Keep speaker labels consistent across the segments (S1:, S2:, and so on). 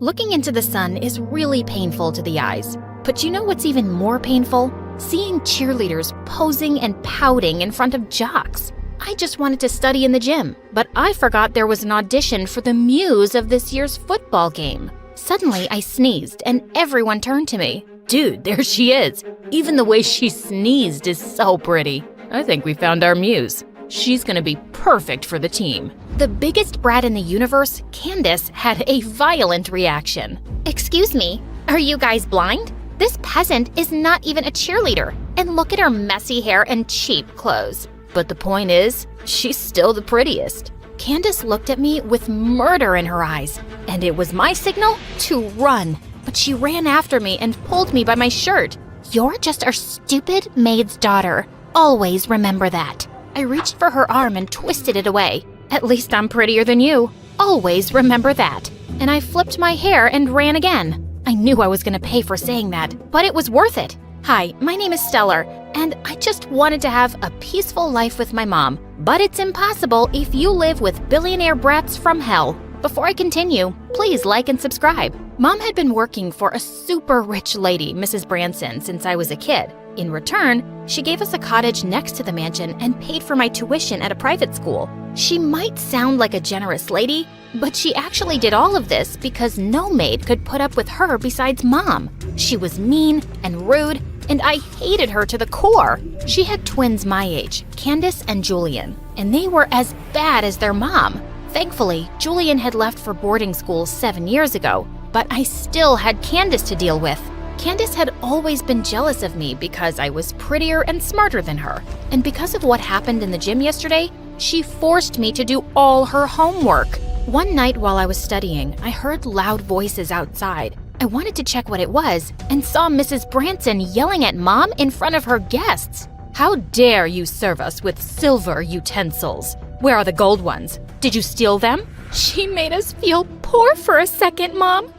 S1: Looking into the sun is really painful to the eyes. But you know what's even more painful? Seeing cheerleaders posing and pouting in front of jocks. I just wanted to study in the gym, but I forgot there was an audition for the muse of this year's football game. Suddenly, I sneezed and everyone turned to me. Dude, there she is. Even the way she sneezed is so pretty. I think we found our muse. She's gonna be perfect for the team. The biggest brat in the universe, Candace, had a violent reaction. Excuse me, are you guys blind? This peasant is not even a cheerleader, and look at her messy hair and cheap clothes. But the point is, she's still the prettiest. Candace looked at me with murder in her eyes, and it was my signal to run. But she ran after me and pulled me by my shirt. You're just our stupid maid's daughter. Always remember that. I reached for her arm and twisted it away. At least I'm prettier than you. Always remember that. And I flipped my hair and ran again. I knew I was gonna pay for saying that, but it was worth it. Hi, my name is Stellar, and I just wanted to have a peaceful life with my mom. But it's impossible if you live with billionaire brats from hell. Before I continue, please like and subscribe. Mom had been working for a super rich lady, Mrs. Branson, since I was a kid. In return, she gave us a cottage next to the mansion and paid for my tuition at a private school. She might sound like a generous lady, but she actually did all of this because no maid could put up with her besides Mom. She was mean and rude, and I hated her to the core. She had twins my age, Candace and Julian, and they were as bad as their mom. Thankfully, Julian had left for boarding school 7 years ago, but I still had Candace to deal with. Candace had always been jealous of me because I was prettier and smarter than her. And because of what happened in the gym yesterday, she forced me to do all her homework. One night while I was studying, I heard loud voices outside. I wanted to check what it was and saw Mrs. Branson yelling at Mom in front of her guests. How dare you serve us with silver utensils? Where are the gold ones? Did you steal them? She made us feel poor for a second, Mom.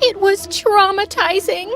S1: It was traumatizing.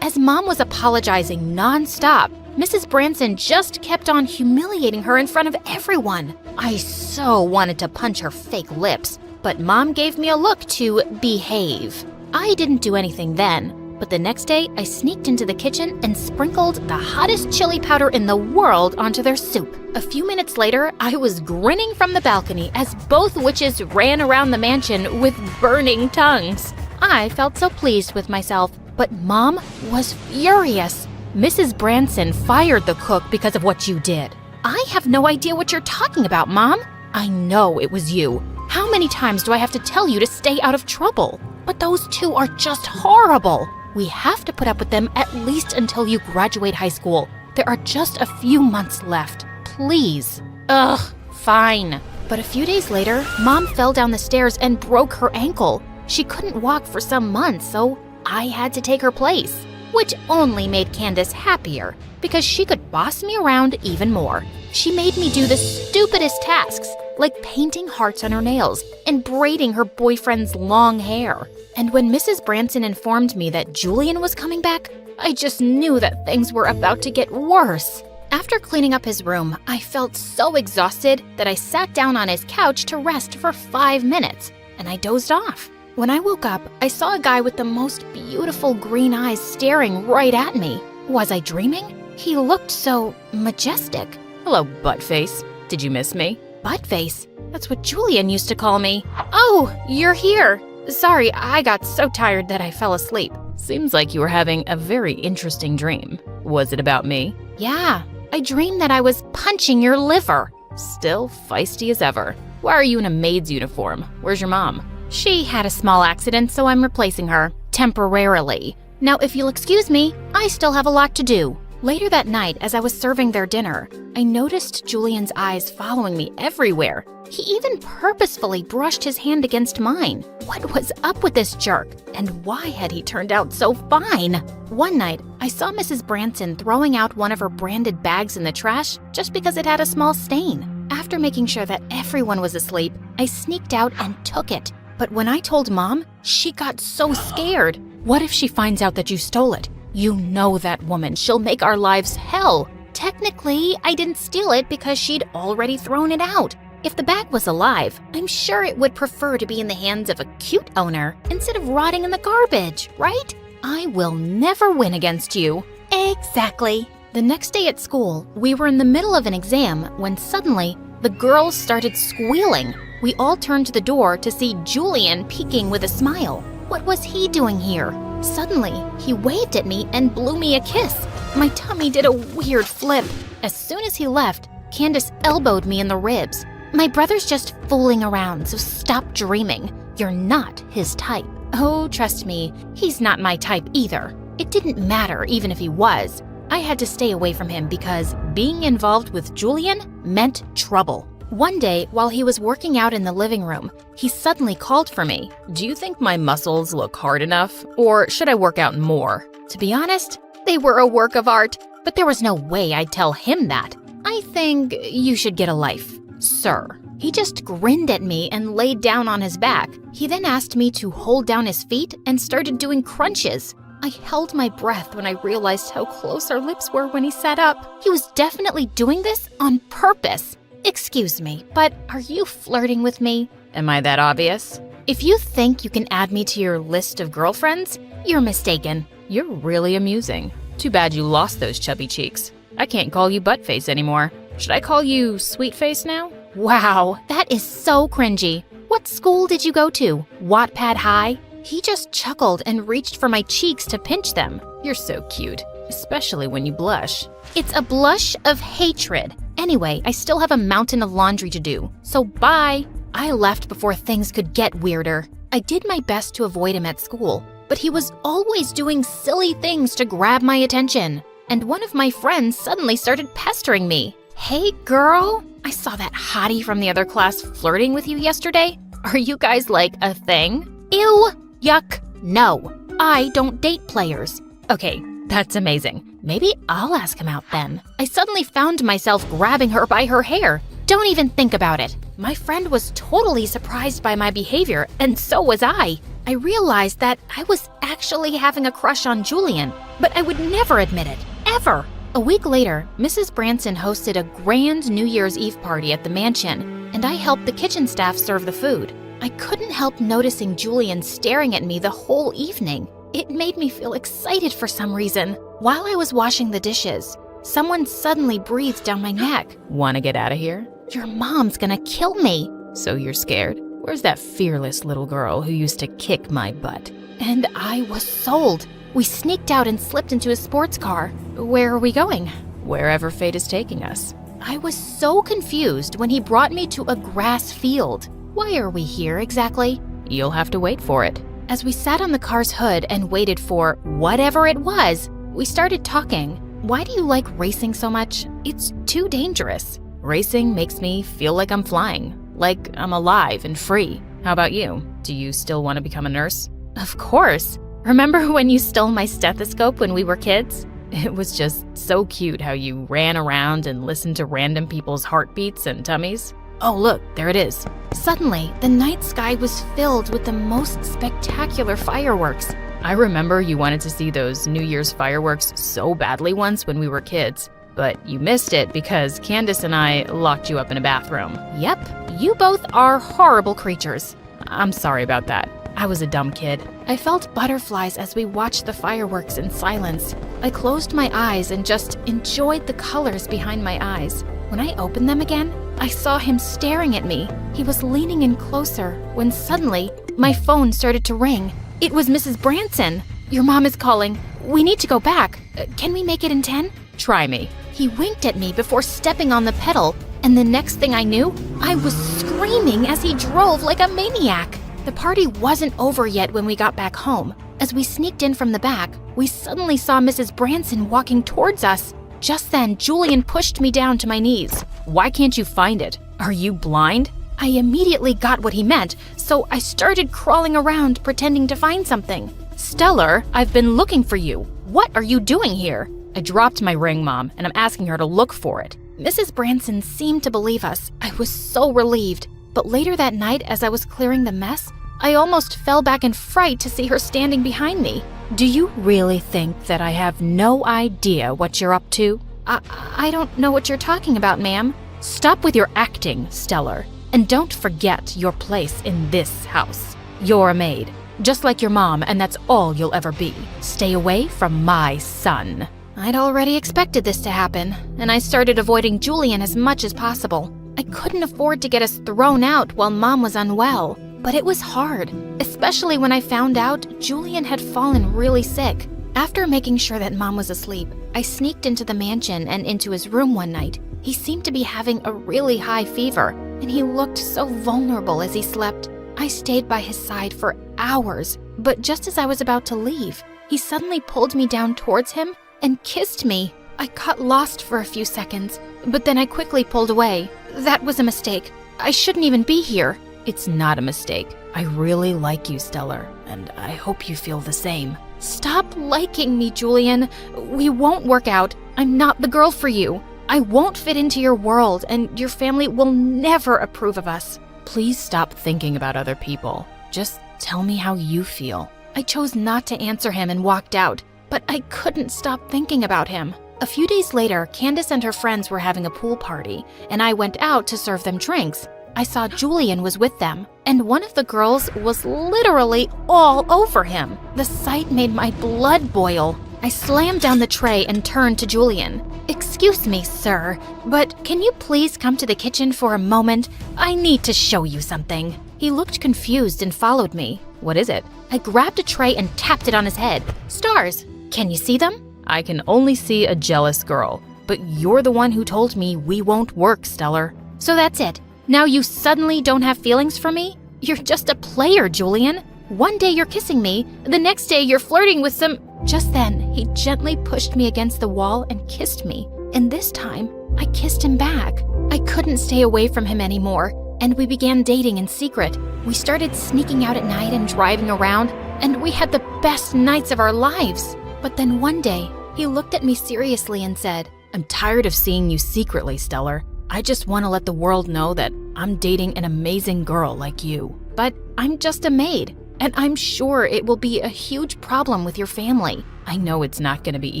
S1: As Mom was apologizing nonstop, Mrs. Branson just kept on humiliating her in front of everyone. I so wanted to punch her fake lips, but Mom gave me a look to behave. I didn't do anything then, but the next day I sneaked into the kitchen and sprinkled the hottest chili powder in the world onto their soup. A few minutes later, I was grinning from the balcony as both witches ran around the mansion with burning tongues. I felt so pleased with myself, but Mom was furious. Mrs. Branson fired the cook because of what you did. I have no idea what you're talking about, Mom. I know it was you. How many times do I have to tell you to stay out of trouble? But those two are just horrible. We have to put up with them at least until you graduate high school. There are just a few months left. Please. Ugh, fine. But a few days later, Mom fell down the stairs and broke her ankle. She couldn't walk for some months, so I had to take her place, which only made Candace happier because she could boss me around even more. She made me do the stupidest tasks, like painting hearts on her nails and braiding her boyfriend's long hair. And when Mrs. Branson informed me that Julian was coming back, I just knew that things were about to get worse. After cleaning up his room, I felt so exhausted that I sat down on his couch to rest for 5 minutes, and I dozed off. When I woke up, I saw a guy with the most beautiful green eyes staring right at me. Was I dreaming? He looked so majestic. Hello, Buttface. Did you miss me? Buttface? That's what Julian used to call me. Oh, you're here. Sorry, I got so tired that I fell asleep. Seems like you were having a very interesting dream. Was it about me? Yeah, I dreamed that I was punching your liver. Still feisty as ever. Why are you in a maid's uniform? Where's your mom? She had a small accident, so I'm replacing her, temporarily. Now, if you'll excuse me, I still have a lot to do. Later that night, as I was serving their dinner, I noticed Julian's eyes following me everywhere. He even purposefully brushed his hand against mine. What was up with this jerk? And why had he turned out so fine? One night, I saw Mrs. Branson throwing out one of her branded bags in the trash just because it had a small stain. After making sure that everyone was asleep, I sneaked out and took it. But when I told Mom, she got so scared. What if she finds out that you stole it? You know that woman. She'll make our lives hell. Technically, I didn't steal it because she'd already thrown it out. If the bag was alive, I'm sure it would prefer to be in the hands of a cute owner instead of rotting in the garbage, right? I will never win against you. Exactly. The next day at school, we were in the middle of an exam when suddenly the girls started squealing. We all turned to the door to see Julian peeking with a smile. What was he doing here? Suddenly, he waved at me and blew me a kiss. My tummy did a weird flip. As soon as he left, Candace elbowed me in the ribs. My brother's just fooling around, so stop dreaming. You're not his type. Oh, trust me, he's not my type either. It didn't matter even if he was. I had to stay away from him because being involved with Julian meant trouble. One day, while he was working out in the living room, he suddenly called for me. Do you think my muscles look hard enough, or should I work out more? To be honest, they were a work of art, but there was no way I'd tell him that. I think you should get a life, sir. He just grinned at me and laid down on his back. He then asked me to hold down his feet and started doing crunches. I held my breath when I realized how close our lips were when he sat up. He was definitely doing this on purpose. Excuse me, but are you flirting with me? Am I that obvious? If you think you can add me to your list of girlfriends, you're mistaken. You're really amusing. Too bad you lost those chubby cheeks. I can't call you buttface anymore. Should I call you sweetface now? Wow, that is so cringy. What school did you go to? Wattpad High? He just chuckled and reached for my cheeks to pinch them. You're so cute, especially when you blush. It's a blush of hatred. Anyway, I still have a mountain of laundry to do, so bye. I left before things could get weirder. I did my best to avoid him at school, but he was always doing silly things to grab my attention. And one of my friends suddenly started pestering me. Hey girl, I saw that hottie from the other class flirting with you yesterday. Are you guys like a thing? Ew, yuck, no. I don't date players. Okay, that's amazing. Maybe I'll ask him out then. I suddenly found myself grabbing her by her hair. Don't even think about it. My friend was totally surprised by my behavior, and so was I. I realized that I was actually having a crush on Julian, but I would never admit it, ever. A week later, Mrs. Branson hosted a grand New Year's Eve party at the mansion, and I helped the kitchen staff serve the food. I couldn't help noticing Julian staring at me the whole evening. It made me feel excited for some reason. While I was washing the dishes, someone suddenly breathed down my neck. Want to get out of here? Your mom's gonna kill me. So you're scared? Where's that fearless little girl who used to kick my butt? And I was sold. We sneaked out and slipped into a sports car. Where are we going? Wherever fate is taking us. I was so confused when he brought me to a grass field. Why are we here exactly? You'll have to wait for it. As we sat on the car's hood and waited for whatever it was, we started talking. Why do you like racing so much? It's too dangerous. Racing makes me feel like I'm flying, like I'm alive and free. How about you? Do you still want to become a nurse? Of course. Remember when you stole my stethoscope when we were kids? It was just so cute how you ran around and listened to random people's heartbeats and tummies. Oh, look, there it is. Suddenly, the night sky was filled with the most spectacular fireworks. I remember you wanted to see those New Year's fireworks so badly once when we were kids, but you missed it because Candace and I locked you up in a bathroom. Yep, you both are horrible creatures. I'm sorry about that. I was a dumb kid. I felt butterflies as we watched the fireworks in silence. I closed my eyes and just enjoyed the colors behind my eyes. When I opened them again, I saw him staring at me. He was leaning in closer when suddenly my phone started to ring. It was Mrs. Branson. Your mom is calling. We need to go back. Can we make it in 10? Try me. He winked at me before stepping on the pedal, and the next thing I knew, I was screaming as he drove like a maniac. The party wasn't over yet when we got back home. As we sneaked in from the back, we suddenly saw Mrs. Branson walking towards us. Just then, Julian pushed me down to my knees. Why can't you find it? Are you blind? I immediately got what he meant, so I started crawling around pretending to find something. Stellar, I've been looking for you. What are you doing here? I dropped my ring, Mom, and I'm asking her to look for it. Mrs. Branson seemed to believe us. I was so relieved. But later that night, as I was clearing the mess, I almost fell back in fright to see her standing behind me. Do you really think that I have no idea what you're up to? I don't know what you're talking about, ma'am. Stop with your acting, Stellar. And don't forget your place in this house. You're a maid, just like your mom, and that's all you'll ever be. Stay away from my son." I'd already expected this to happen, and I started avoiding Julian as much as possible. I couldn't afford to get us thrown out while Mom was unwell, but it was hard, especially when I found out Julian had fallen really sick. After making sure that Mom was asleep, I sneaked into the mansion and into his room one night. He seemed to be having a really high fever, and he looked so vulnerable as he slept. I stayed by his side for hours, but just as I was about to leave, he suddenly pulled me down towards him and kissed me. I got lost for a few seconds, but then I quickly pulled away. That was a mistake. I shouldn't even be here. It's not a mistake. I really like you, Stellar, and I hope you feel the same. Stop liking me, Julian. We won't work out. I'm not the girl for you. I won't fit into your world, and your family will never approve of us. Please stop thinking about other people. Just tell me how you feel. I chose not to answer him and walked out, but I couldn't stop thinking about him. A few days later, Candace and her friends were having a pool party, and I went out to serve them drinks. I saw Julian was with them, and one of the girls was literally all over him. The sight made my blood boil. I slammed down the tray and turned to Julian. "Excuse me, sir, but can you please come to the kitchen for a moment? I need to show you something." He looked confused and followed me. "What is it?" I grabbed a tray and tapped it on his head. "Stars. Can you see them?" "I can only see a jealous girl, but you're the one who told me we won't work, Stellar." "So that's it. Now you suddenly don't have feelings for me? You're just a player, Julian. One day you're kissing me, the next day you're flirting with some—" Just then, he gently pushed me against the wall and kissed me, and this time, I kissed him back. I couldn't stay away from him anymore, and we began dating in secret. We started sneaking out at night and driving around, and we had the best nights of our lives. But then one day, he looked at me seriously and said, "I'm tired of seeing you secretly, Stellar. I just want to let the world know that I'm dating an amazing girl like you. But I'm just a maid, and I'm sure it will be a huge problem with your family. I know it's not going to be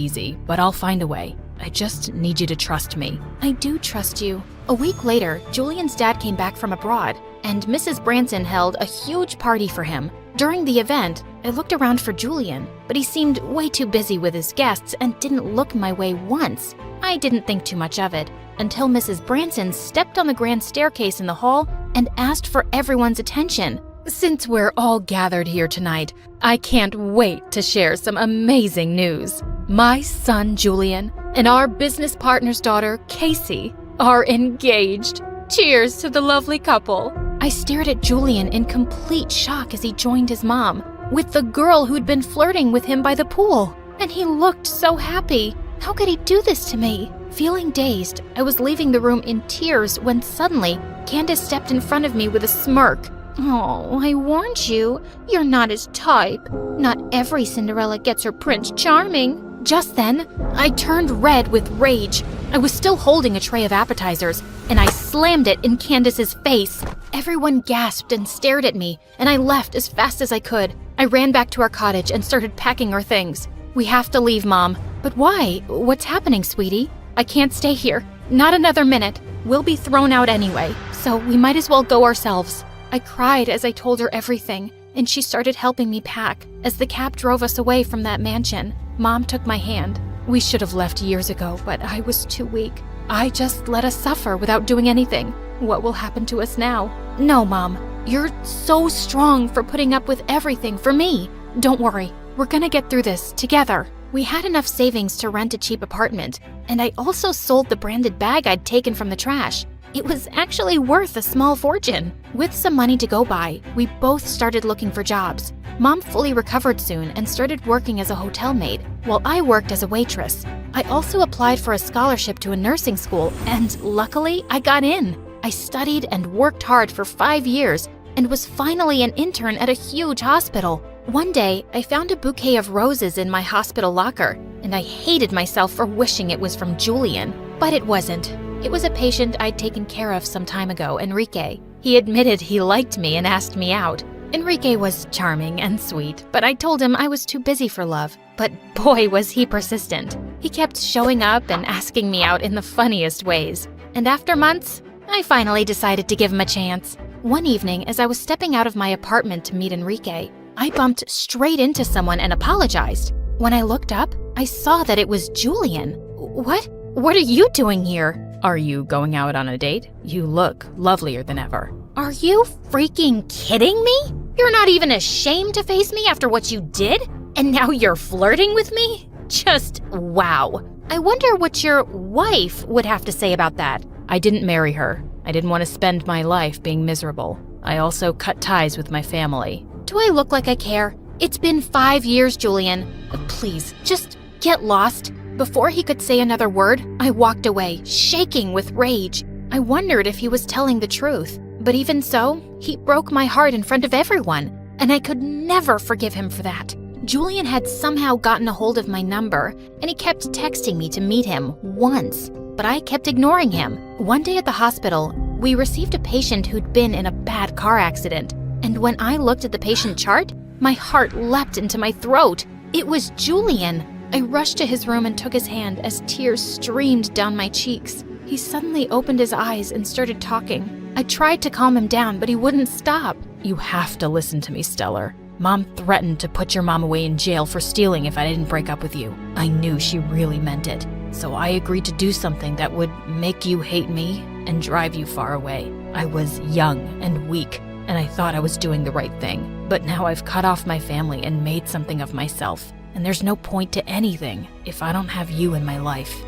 S1: easy, but I'll find a way. I just need you to trust me." "I do trust you." A week later, Julian's dad came back from abroad, and Mrs. Branson held a huge party for him. During the event, I looked around for Julian, but he seemed way too busy with his guests and didn't look my way once. I didn't think too much of it, until Mrs. Branson stepped on the grand staircase in the hall and asked for everyone's attention. "Since we're all gathered here tonight, I can't wait to share some amazing news. My son, Julian, and our business partner's daughter, Casey, are engaged. Cheers to the lovely couple." I stared at Julian in complete shock as he joined his mom, with the girl who'd been flirting with him by the pool. And he looked so happy. How could he do this to me? Feeling dazed, I was leaving the room in tears when suddenly, Candace stepped in front of me with a smirk. "Oh, I warned you. You're not his type. Not every Cinderella gets her Prince Charming." Just then, I turned red with rage. I was still holding a tray of appetizers, and I slammed it in Candace's face. Everyone gasped and stared at me, and I left as fast as I could. I ran back to our cottage and started packing our things. "We have to leave, Mom." "But why? What's happening, sweetie?" "I can't stay here. Not another minute. We'll be thrown out anyway, so we might as well go ourselves." I cried as I told her everything, and she started helping me pack. As the cab drove us away from that mansion, Mom took my hand. "We should have left years ago, but I was too weak. I just let us suffer without doing anything. What will happen to us now?" "No, Mom. You're so strong for putting up with everything for me. Don't worry. We're gonna get through this together." We had enough savings to rent a cheap apartment, and I also sold the branded bag I'd taken from the trash. It was actually worth a small fortune. With some money to go by, we both started looking for jobs. Mom fully recovered soon and started working as a hotel maid, while I worked as a waitress. I also applied for a scholarship to a nursing school, and luckily, I got in. I studied and worked hard for 5 years and was finally an intern at a huge hospital. One day, I found a bouquet of roses in my hospital locker, and I hated myself for wishing it was from Julian. But it wasn't. It was a patient I'd taken care of some time ago, Enrique. He admitted he liked me and asked me out. Enrique was charming and sweet, but I told him I was too busy for love. But boy, was he persistent. He kept showing up and asking me out in the funniest ways. And after months, I finally decided to give him a chance. One evening, as I was stepping out of my apartment to meet Enrique, I bumped straight into someone and apologized. When I looked up, I saw that it was Julian. What? What are you doing here?
S2: Are you going out on a date? You look lovelier than ever.
S1: Are you freaking kidding me? You're not even ashamed to face me after what you did? And now you're flirting with me? Just wow. I wonder what your wife would have to say about that.
S2: I didn't marry her. I didn't want to spend my life being miserable. I also cut ties with my family.
S1: Do I look like I care? It's been 5 years, Julian. Please, just get lost. Before he could say another word, I walked away, shaking with rage. I wondered if he was telling the truth. But even so, he broke my heart in front of everyone, and I could never forgive him for that. Julian had somehow gotten a hold of my number, and he kept texting me to meet him once, but I kept ignoring him. One day at the hospital, we received a patient who'd been in a bad car accident, and when I looked at the patient chart, my heart leapt into my throat. It was Julian. I rushed to his room and took his hand as tears streamed down my cheeks. He suddenly opened his eyes and started talking. I tried to calm him down, but he wouldn't stop.
S2: You have to listen to me, Stellar. Mom threatened to put your mom away in jail for stealing if I didn't break up with you. I knew she really meant it. So I agreed to do something that would make you hate me and drive you far away. I was young and weak, and I thought I was doing the right thing. But now I've cut off my family and made something of myself. And there's no point to anything if I don't have you in my life.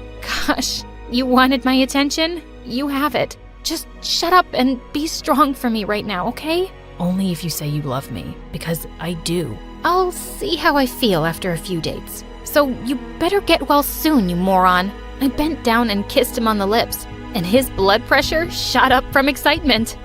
S1: Gosh, you wanted my attention? You have it. Just shut up and be strong for me right now, okay?
S2: Only if you say you love me, because I do.
S1: I'll see how I feel after a few dates. So you better get well soon, you moron. I bent down and kissed him on the lips, and his blood pressure shot up from excitement.